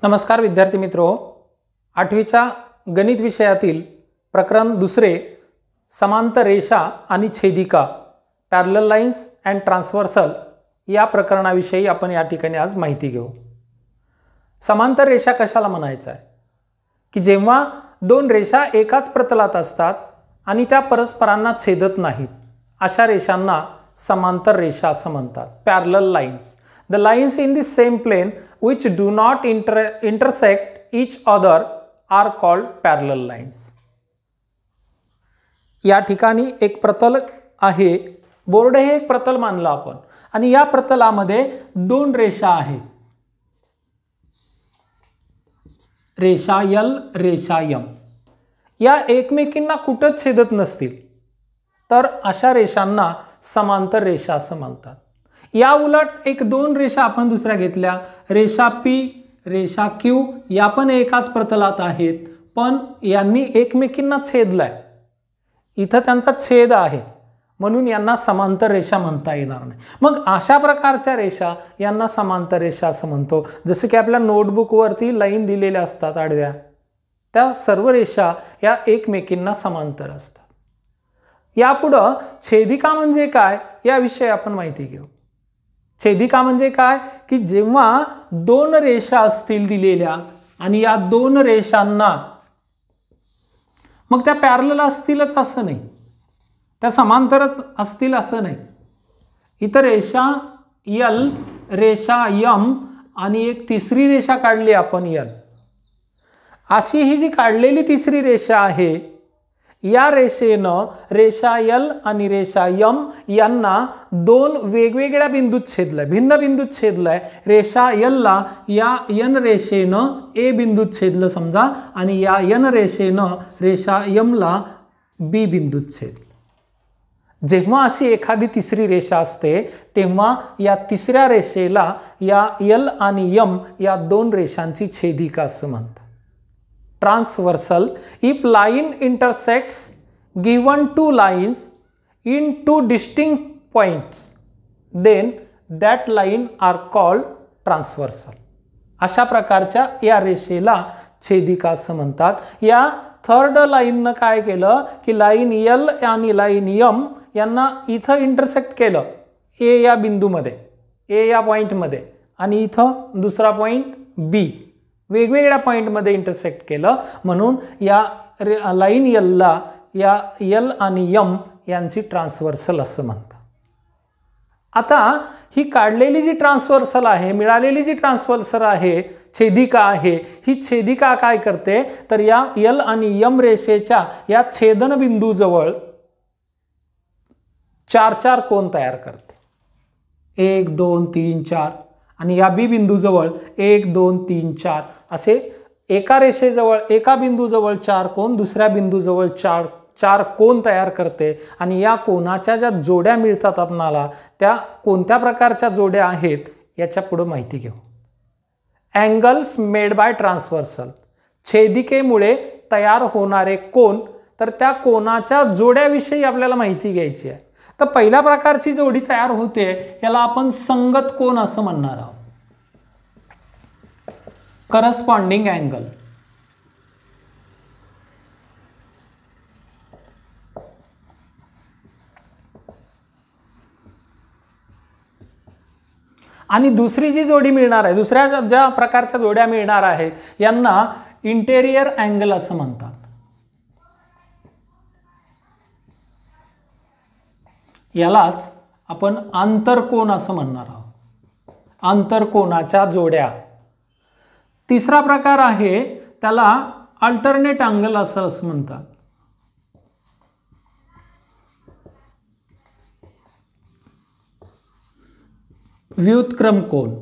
नमस्कार विद्यार्थी मित्रो, 8वीच्या गणित विषयातील प्रकरण दुसरे समांतर रेषा आणि छेदिका पॅरलल लाइन्स अँड ट्रान्सव्हर्सल या प्रकरणाविषयी आपण या ठिकाणी आज माहिती घेऊ। समांतर रेषा कशाला म्हणायचं आहे की जेव्हा दोन रेषा एकाच प्रतलात असतात आणि त्या परस्परांना छेदत नाहीत अशा रेषांना समांतर रेषा असं म्हणतात। Parallel lines, the lines in the same plane which do not intersect each other are called parallel lines। या ठिकाणी एक प्रतल आहे, बोर्ड हे एक प्रतल मानलं आपण आणि या प्रतलामध्ये दोन रेषा आहेत, रेषा L रेषा M। या एकमेकींना कुठंच छेदत नसतील तर अशा रेषांना समांतर रेषा असं म्हणतात। या उलट एक दोन रेषा आपण दुसऱ्या घेतल्या, रेषा P रेषा Q, या पण एकाच प्रतलात आहेत पण यांनी एकमेकींना छेदलाय, इथं त्यांचा छेद आहे म्हणून यांना समांतर रेषा म्हणता येणार नाही। मग अशा प्रकारच्या रेषा यांना समांतर रेषा असं म्हणतो। जसं की आपल्या नोटबुक वरती लाईन दिलेल्या असतात आडव्या, त्या सर्व रेषा या एकमेकींना समांतर असतात। यापुढे छेदिका म्हणजे काय याविषयी आपण माहिती घेऊ। छेदिका म्हणजे काय की जेव्हा दोन रेषा असतील दिलेल्या आणि या दोन रेषांना मग त्या पॅरलल असतीलच असं नाही, त्या समांतरच असतील असं नाही, इतर रेषा L रेषा M आणि एक तिसरी रेषा काढली आपण L, अशी ही जी काढलेली तिसरी रेषा आहे या रेषेनं रेषा L आणि रेषा M यांना दोन वेगवेगळ्या बिंदूत छेदलंय, भिन्न बिंदूत छेदलंय। रेषा L ला या N रेषेनं A बिंदूत छेदलं समजा आणि या N रेषेनं रेषा M ला B बिंदूत छेदलं। जेव्हा अशी एखादी तिसरी रेषा असते तेव्हा या तिसऱ्या रेषेला या L आणि M या दोन रेषांची छेदिका असं म्हणतात। Transversal, if line intersects given two lines in two distinct points, then that line are called transversal। अशा प्रकारच्या या रेषेला छेदिका असं म्हणतात। या थर्ड लाईननं काय केलं की लाईन L आणि लाईन M यांना इथं इंटरसेक्ट केलं, A या बिंदूमध्ये, A या पॉइंटमध्ये आणि इथं दुसरा पॉइंट B, वेगवेगळ्या पॉइंटमध्ये इंटरसेक्ट केलं म्हणून या लाईन L ला या L आणि M यांची ट्रान्सव्हर्सल असं म्हणतात। आता ही काढलेली जी ट्रान्सव्हर्सल आहे, मिळालेली जी ट्रान्सव्हर्सल आहे, छेदिका आहे, ही छेदिका काय करते तर या L आणि M रेषेच्या या छेदनबिंदूजवळ चार चार कोन तयार करते, 1 2 3 4 आणि या B बिंदूजवळ 1 2 3 4 असे एका रेषेजवळ एका बिंदूजवळ चार कोन, दुसऱ्या बिंदूजवळ चार कोन तयार करते आणि या कोनाच्या ज्या जोड्या मिळतात आपणाला त्या कोणत्या प्रकारच्या जोड्या आहेत याच्या पुढे माहिती घेऊ। अँगल्स मेड बाय ट्रान्सव्हर्सल, छेदिकेमुळे तयार होणारे कोन, तर त्या कोनाच्या जोड्याविषयी आपल्याला माहिती घ्यायची आहे। तर पहिल्या प्रकारची जोडी तयार होते याला आपण संगत कोन असं म्हणणार आहोत, करस्पॉन्डिंग अँगल। आणि दुसरी जी जोडी मिळणार आहे, दुसऱ्या ज्या प्रकारच्या जोड्या मिळणार आहेत यांना इंटेरियर अँगल असं म्हणतात। यालाच आपण आंतरकोन असं म्हणणार आहोत, आंतरकोनाच्या जोड्या। तिसरा प्रकार आहे त्याला अल्टरनेट अँगल असं म्हणतात। व्युत्क्रम कोन।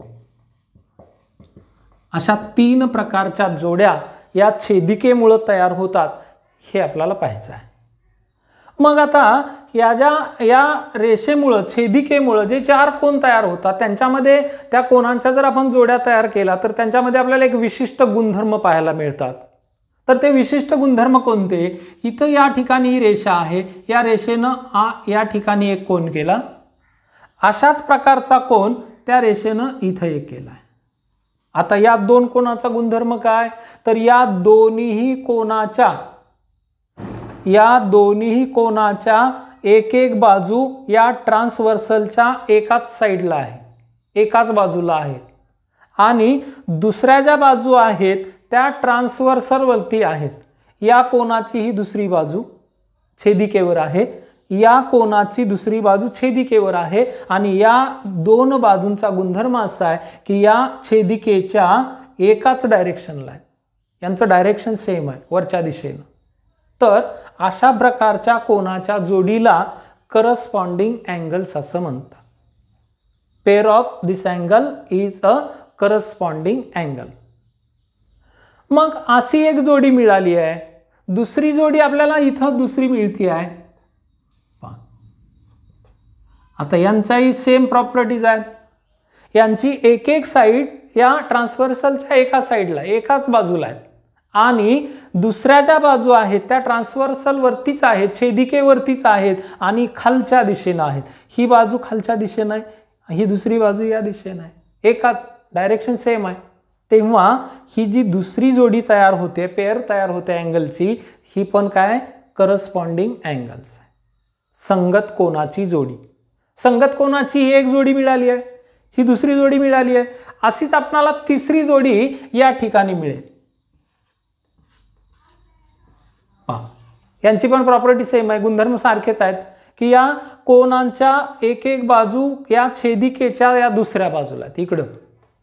अशा तीन प्रकारच्या जोड्या या छेदिकेमुळे तयार होतात हे आपल्याला पाहायचं आहे। मग आता या रेषेमुळे, छेदिकेमुळे जे चार कोन तयार होतात त्यांच्यामध्ये त्या कोनांच्या जर आपण जोड्या तयार केला तर त्यांच्यामध्ये आपल्याला एक विशिष्ट गुणधर्म पाहायला मिळतात। तर ते विशिष्ट गुणधर्म कोणते, इथं या ठिकाणी ही रेषा आहे, या रेषेनं या ठिकाणी एक कोन केला, अशाच प्रकारचा कोन त्या रेषेनं इथं एक केला आहे। आता या दोन कोनाचा गुणधर्म काय, तर या दोन्ही कोनाच्या एक एक बाजू या ट्रान्सव्हर्सलच्या एकाच साईडला आहे, एकाच बाजूला आहेत आणि दुसऱ्या ज्या बाजू आहेत त्या ट्रान्सव्हर्सलवरती आहेत. या कोनाची ही दुसरी बाजू छेदिकेवर आहे, या कोनाची दुसरी बाजू छेदिकेवर आहे आणि या दोन बाजूंचा गुणधर्म असा आहे की या छेदिकेच्या एकाच डायरेक्शनला आहे, यांचं डायरेक्शन सेम आहे वरच्या दिशेनं. तर अशा प्रकारच्या कोनाच्या जोडीला करस्पॉन्डिंग अँगल्स असं म्हणतात. Pair of this angle is a corresponding angle. मग अशी एक जोडी मिळाली आहे, दुसरी जोडी आपल्याला इथं दुसरी मिळती आहे. आता यांच्याही सेम प्रॉपर्टीज आहेत. यांची एक एक साईड या ट्रान्सव्हर्सलच्या एका साईडला एकाच बाजूला आहे आणि दुसऱ्या ज्या बाजू आहेत त्या ट्रान्सव्हर्सलवरतीच आहेत, छेदिकेवरतीच आहेत आणि खालच्या दिशेनं आहेत. ही बाजू खालच्या दिशेनं आहे, ही दुसरी बाजू या दिशेनं आहे, एकाच डायरेक्शन सेम आहे. तेव्हा ही जी दुसरी जोडी तयार होते, पेअर तयार होते अँगलची, ही पण काय करस्पॉन्डिंग अँगल्स आहे, संगत कोनाची जोडी. संगत कोनाची ही एक जोडी मिळाली आहे, ही दुसरी जोडी मिळाली आहे. अशीच आपणाला तिसरी जोडी या ठिकाणी मिळेल. यांची पण प्रॉपर्टी सेम आहे, गुणधर्म सारखेच आहेत की या कोनांच्या एक एक बाजू या छेदिकेच्या या दुसऱ्या बाजूला आहेत. इकडं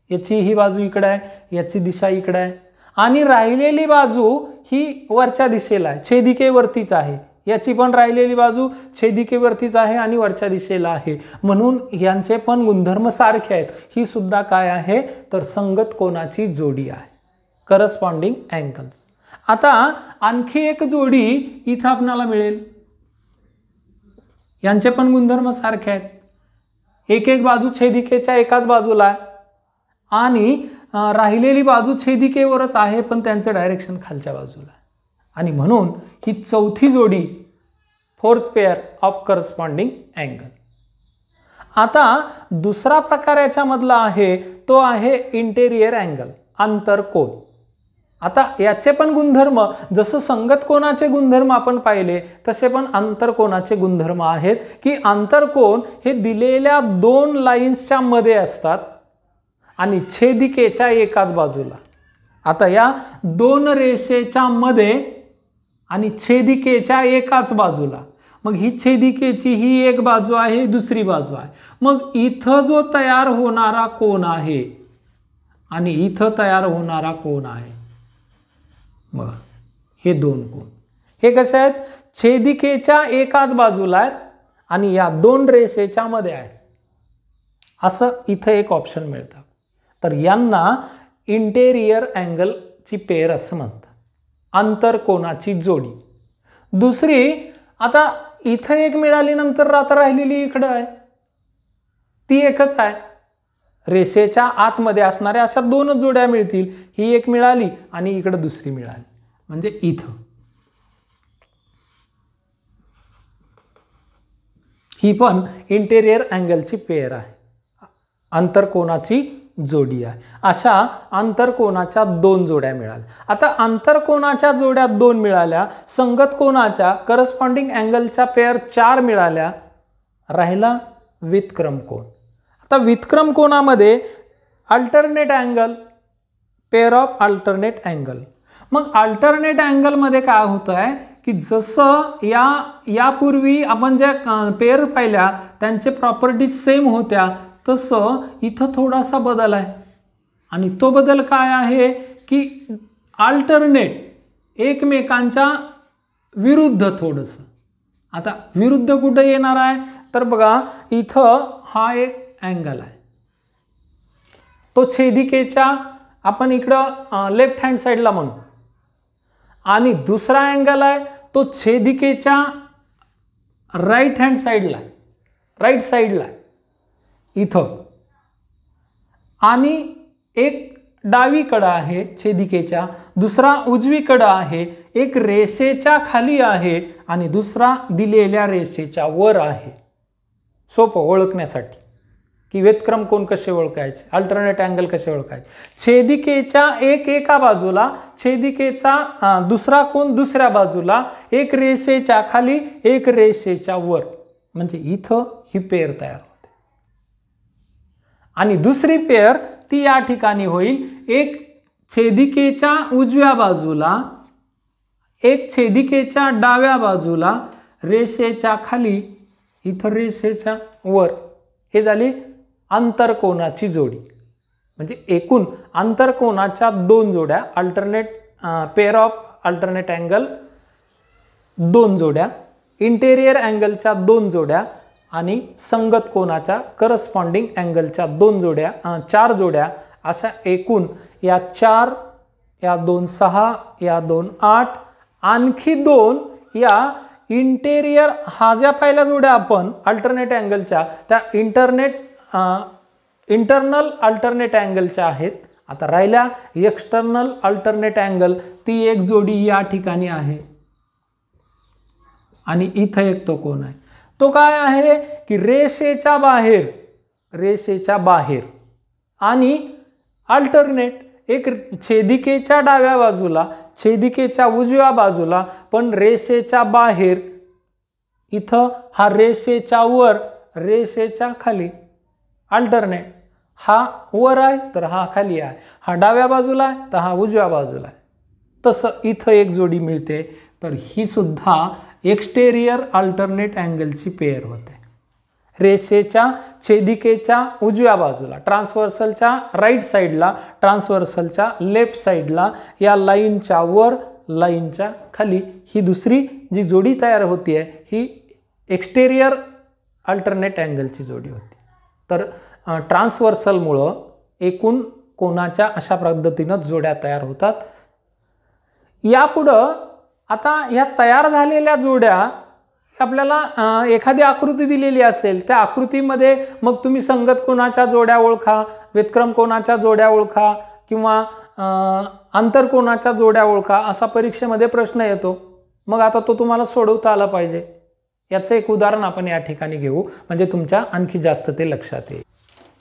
याची ही बाजू इकडे आहे, याची दिशा इकडे आहे आणि राहिलेली बाजू ही वरच्या दिशेला आहे, छेदिकेवरतीच आहे. याची पण राहिलेली बाजू छेदिकेवरतीच आहे आणि वरच्या दिशेला आहे, म्हणून यांचे पण गुणधर्म सारखे आहेत. ही सुद्धा काय आहे तर संगत कोनाची जोडी आहे, करस्पॉन्डिंग अँगल्स. आता आणखी एक जोडी इथं आपल्याला मिळेल. यांचे पण गुणधर्म सारखे आहेत, एक एक बाजू छेदिकेच्या एकाच बाजूला आहे आणि राहिलेली बाजू छेदिकेवरच आहे पण त्यांचं डायरेक्शन खालच्या बाजूला आहे आणि म्हणून ही चौथी जोडी, fourth pair of corresponding angle. आता दुसरा प्रकार याच्यामधला आहे तो आहे इंटेरियर अँगल, आंतरकोन. आता याचे पण गुणधर्म जसं संगत कोनाचे गुणधर्म आपण पाहिले तसे पण आंतरकोनाचे गुणधर्म आहेत की आंतरकोन हे दिलेल्या दोन लाईन्सच्या मध्ये असतात आणि छेदिकेच्या एकाच बाजूला. आता या दोन रेषेच्या मध्ये आणि छेदिकेच्या एकाच बाजूला, मग ही छेदिकेची ही एक बाजू आहे, दुसरी बाजू आहे. मग इथं जो तयार होणारा कोन आहे आणि इथं तयार होणारा कोन आहे, मग हे दोन कोन हे कसे आहेत, छेदिकेच्या एकाच बाजूला आहेत आणि या दोन रेषेच्या मध्ये आहे. असं इथं एक ऑप्शन मिळतं. तर यांना इंटेरियर अँगलची पेअर असं म्हणतात, आंतरकोनाची जोडी. दुसरी आता इथं एक मिळाली, नंतर आता राहिलेली इकडं आहे, ती एकच आहे. रेषेच्या आतमध्ये असणाऱ्या अशा दोनच जोड्या मिळतील. ही एक मिळाली आणि इकडं दुसरी मिळाली, म्हणजे इथं ही पण इंटेरियर अँगलची पेअर आहे, आंतरकोनाची जोडी आहे. अशा आंतरकोनाच्या दोन जोड्या मिळाल्या. आता आंतरकोनाच्या जोड्या दोन मिळाल्या, संगत कोनाच्या करस्पॉन्डिंग अँगलच्या पेअर 4 मिळाल्या. राहिला व्युत्क्रम कोन. आता व्युत्क्रम कोनामध्ये alternate angle, pair of alternate angle. मग अल्टरनेट अँगलमध्ये काय होतं आहे की जसं यापूर्वी आपण ज्या पेअर पाहिल्या त्यांचे प्रॉपर्टीज सेम होत्या, तसं इथं थोडासा बदल आहे आणि तो बदल काय आहे की अल्टरनेट, एकमेकांच्या विरुद्ध थोडंसं. आता विरुद्ध कुठं येणार आहे तर बघा इथं हा एक अँगल आहे, तो छेदिकेच्या आपण इकडं लेफ्ट हँड साईडला म्हणू आणि दुसरा अँगल आहे तो छेदिकेच्या राईट हँड साईडला, राईट साईडला इथं, आणि एक डावीकडं आहे छेदिकेच्या, दुसरा उजवीकडं आहे, एक रेषेच्या खाली आहे आणि दुसरा दिलेल्या रेषेच्या वर आहे. सोपं ओळखण्यासाठी की व्यतक्रम कोन कसे ओळखायचे, अल्टरनेट अँगल कसे ओळखायचे. छेदिकेच्या एका बाजूला, छेदिकेचा दुसरा कोन दुसऱ्या बाजूला, एक रेषेच्या खाली एक रेषेच्या वर, म्हणजे इथं ही पेअर तयार होते. आणि दुसरी पेअर ती या ठिकाणी होईल, एक छेदिकेच्या उजव्या बाजूला, एक छेदिकेच्या डाव्या बाजूला, रेषेच्या खाली, इथं रेषेच्या वर. हे झाली आंतरकोनाची जोडी. म्हणजे एकूण आंतरकोनाच्या दोन जोड्या, alternate pair of alternate angle दोन जोड्या, इंटेरियर अँगलच्या दोन जोड्या आणि संगत कोनाच्या करस्पॉन्डिंग अँगलच्या दोन जोड्या, चार जोड्या. अशा एकूण या 4, या 2 6, या 2 8, आणखी 2 या इंटेरियर, हा ज्या पहिल्या जोड्या आपण अल्टरनेट अँगलच्या त्या इंटरनल अल्टरनेट अँगलच्या आहेत. आता राहिल्या एक्सटर्नल अल्टरनेट अँगल, ती एक जोडी या ठिकाणी आहे आणि इथं एक तो कोन आहे. तो काय आहे की रेषेच्या बाहेर आणि अल्टरनेट, एक छेदिकेच्या डाव्या बाजूला, छेदिकेच्या उजव्या बाजूला, पण रेषेच्या बाहेर. इथं हा रेषेच्या वर, रेषेच्या खाली. अल्टरनेट हा वर आहे तर हा खाली आहे, हा डाव्या बाजूला आहे तर हा उजव्या बाजूला आहे. तसं इथं एक जोडी मिळते. तर ही सुद्धा एक्सटेरियर अल्टरनेट अँगलची पेअर होते. रेषेच्या छेदिकेच्या उजव्या बाजूला, ट्रान्सव्हर्सलच्या राईट साईडला, ट्रान्सव्हर्सलच्या लेफ्ट साईडला, या लाईनच्या वर, लाईनच्या खाली ही दुसरी जी जोडी तयार होती आहे ही एक्सटेरियर अल्टरनेट अँगलची जोडी होती. तर ट्रान्सव्हर्सलमुळं एकूण कोनाच्या अशा पद्धतीनं जोड्या तयार होतात. यापुढं आता ह्या तयार झालेल्या जोड्या, आपल्याला एखादी आकृती दिलेली असेल, त्या आकृतीमध्ये मग तुम्ही संगत कोनाच्या जोड्या ओळखा, व्यतक्रम कोनाच्या जोड्या ओळखा किंवा आंतरकोनाच्या जोड्या ओळखा, असा परीक्षेमध्ये प्रश्न येतो. मग आता तो तुम्हाला सोडवता आला पाहिजे. याचं एक उदाहरण आपण या ठिकाणी घेऊ, म्हणजे तुमच्या आणखी जास्त ते लक्षात येईल.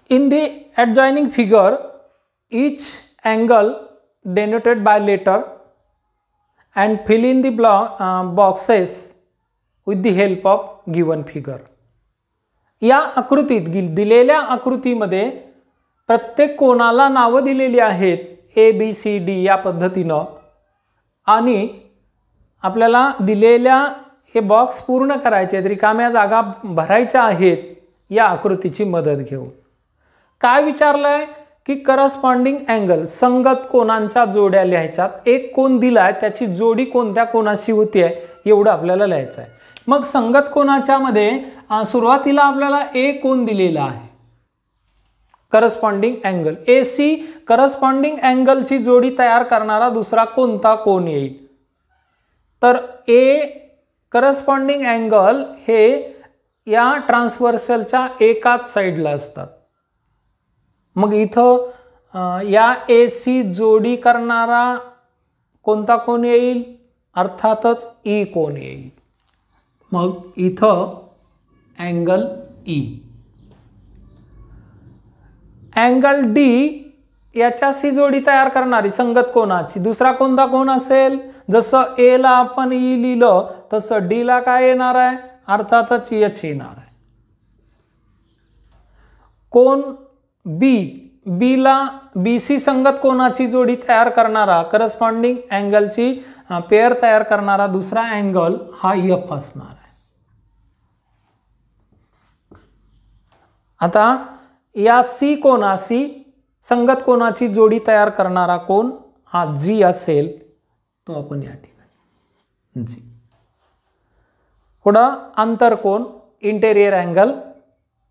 In the adjoining figure, each angle denoted by letter and fill in the boxes with the help of given figure. या आकृतीत, दिलेल्या आकृतीमध्ये प्रत्येक कोनाला नावं दिलेली आहेत ABCD या पद्धतीनं, आणि आपल्याला दिलेल्या हे बॉक्स पूर्ण करायचे आहेत, रिकाम्या जागा भरायच्या आहेत या आकृतीची मदत घेऊन. काय विचारलंय की करस्पॉन्डिंग अँगल, संगत कोनांच्या जोड्या लिहायच्यात. एक कोन दिलाय, त्याची जोडी कोणत्या कोनाशी होती आहे एवढं आपल्याला लिहायचं आहे. मग संगत कोनाच्या मध्ये सुरुवातीला आपल्याला एक कोन दिलेला आहे, करस्पॉन्डिंग अँगल AC. करस्पॉन्डिंग अँगलची जोडी तयार करणारा दुसरा कोणता कोन येईल? तर करस्पॉन्डिंग अँगल हे या ट्रान्सव्हर्सलच्या एकाच साईडला असतात. मग इथं या AC जोडी करणारा कोणता कोन येईल? अर्थातच E कोन येईल. मग इथं अँगल E. अँगल D याच्याशी जोडी तयार करणारी संगत कोनाची दुसरा कोणता कोन असेल? जसं A ला आपण E लिहिलं तसं D ला काय येणार आहे? अर्थातच H येणार आहे. कोन B ला BC संगत कोनाची जोडी तयार करणारा, करस्पॉन्डिंग अँगलची पेअर तयार करणारा दुसरा अँगल हा F असणार आहे. आता या C कोनाशी संगत कोनाची जोडी तयार करणारा कोन हा G असेल, तो आपण या ठिकाणी G. पुढं आंतरकोन, इंटेरियर अँगल.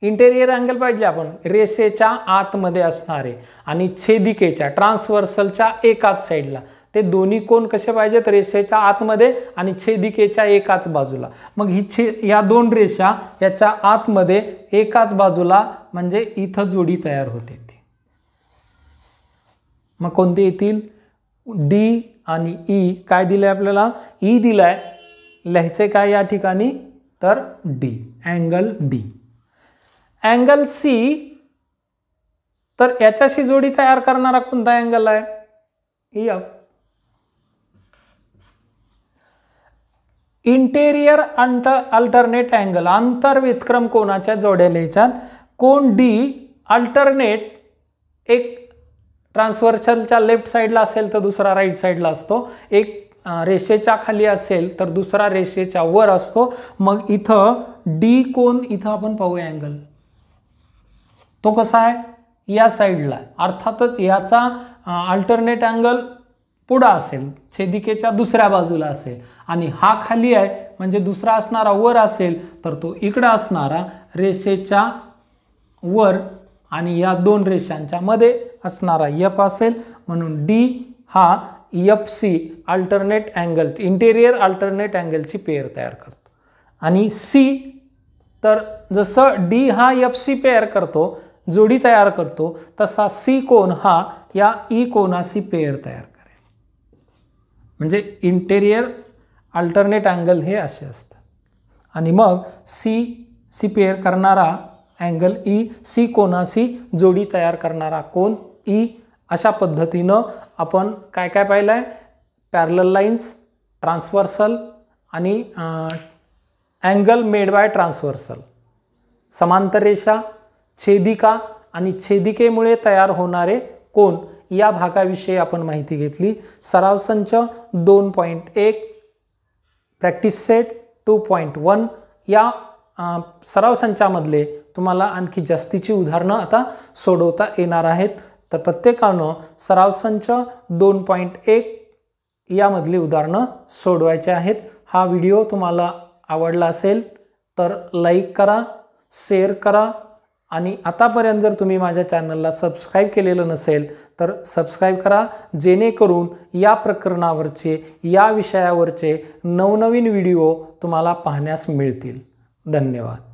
इंटेरियर अँगल पाहिजे आपण रेषेच्या आतमध्ये असणारे आणि छेदिकेच्या ट्रान्सव्हर्सलच्या एकाच साईडला. ते दोन्ही कोन कसे पाहिजेत? रेषेच्या आतमध्ये आणि छेदिकेच्या एकाच बाजूला. मग ही या दोन रेषा याच्या आतमध्ये एकाच बाजूला, म्हणजे इथं जोडी तयार होते. मग कोणते येतील? D आणि E. काय दिलंय आपल्याला? E दिलाय. लिहायचे काय या ठिकाणी? तर D, angle D. Angle C तर याच्याशी जोडी तयार करणारा कोणता अँगल आहे? एफ. इंटेरियर अल्टरनेट अँगल, आंतरव्यतिक्रम कोनाच्या जोड्या लिहायच्यात. कोन डी अल्टरनेट, एक ट्रान्सव्हर्सलच्या लेफ्ट साईडला असेल तर दुसरा राईट साईडला असतो, एक रेषेच्या खाली असेल तर दुसरा रेषेच्या वर असतो. मग इथं डी कोन, इथं आपण पाहूया अँगल, तो कसा आहे? या साईडला. अर्थातच याचा अल्टरनेट अँगल पुढं असेल, छेदिकेच्या दुसऱ्या बाजूला असेल, आणि हा खाली आहे म्हणजे दुसरा असणारा वर असेल तर तो इकडं असणारा रेषेच्या वर आणि या दोन रेषांच्या मध्ये असणारा एफ असेल. म्हणून डी हा F C alternate angle, interior alternate अँगलची पेअर तयार करतो. आणि सी, तर जसं डी हा एफ सी पेअर करतो, जोडी तयार करतो, तसा सी कोन हा या ई कोनाशी पेअर तयार करेल. म्हणजे इंटेरियर अल्टरनेट अँगल हे असे असतात. आणि मग सी पेअर करणारा अँगल ई, सी कोनाशी जोडी तयार करणारा कोन ई. अशा पद्धतीनं आपण काय काय पाहिलं आहे? पॅरलल लाईन्स, ट्रान्सव्हर्सल आणि अँगल मेड बाय ट्रान्सव्हर्सल, समांतर रेषा, छेदिका आणि छेदिकेमुळे तयार होणारे कोन, या भागाविषयी आपण माहिती घेतली. सराव संच 2.1, प्रॅक्टिस सेट 2.1 या सराव संचामधले तुम्हाला आणखी जास्तीची उदाहरणं आता सोडवता येणार आहेत. तर प्रत्येकानं सराव संच 2.1 यामधली उदाहरणं सोडवायचे आहेत. हा व्हिडिओ तुम्हाला आवडला असेल तर लाईक करा, शेअर करा, आणि आतापर्यंत जर तुम्ही माझ्या चॅनलला सबस्क्राईब केलेलं नसेल तर सबस्क्राईब करा, जेणेकरून या प्रकरणावरचे, या विषयावरचे नवनवीन व्हिडिओ तुम्हाला पाहण्यास मिळतील. धन्यवाद.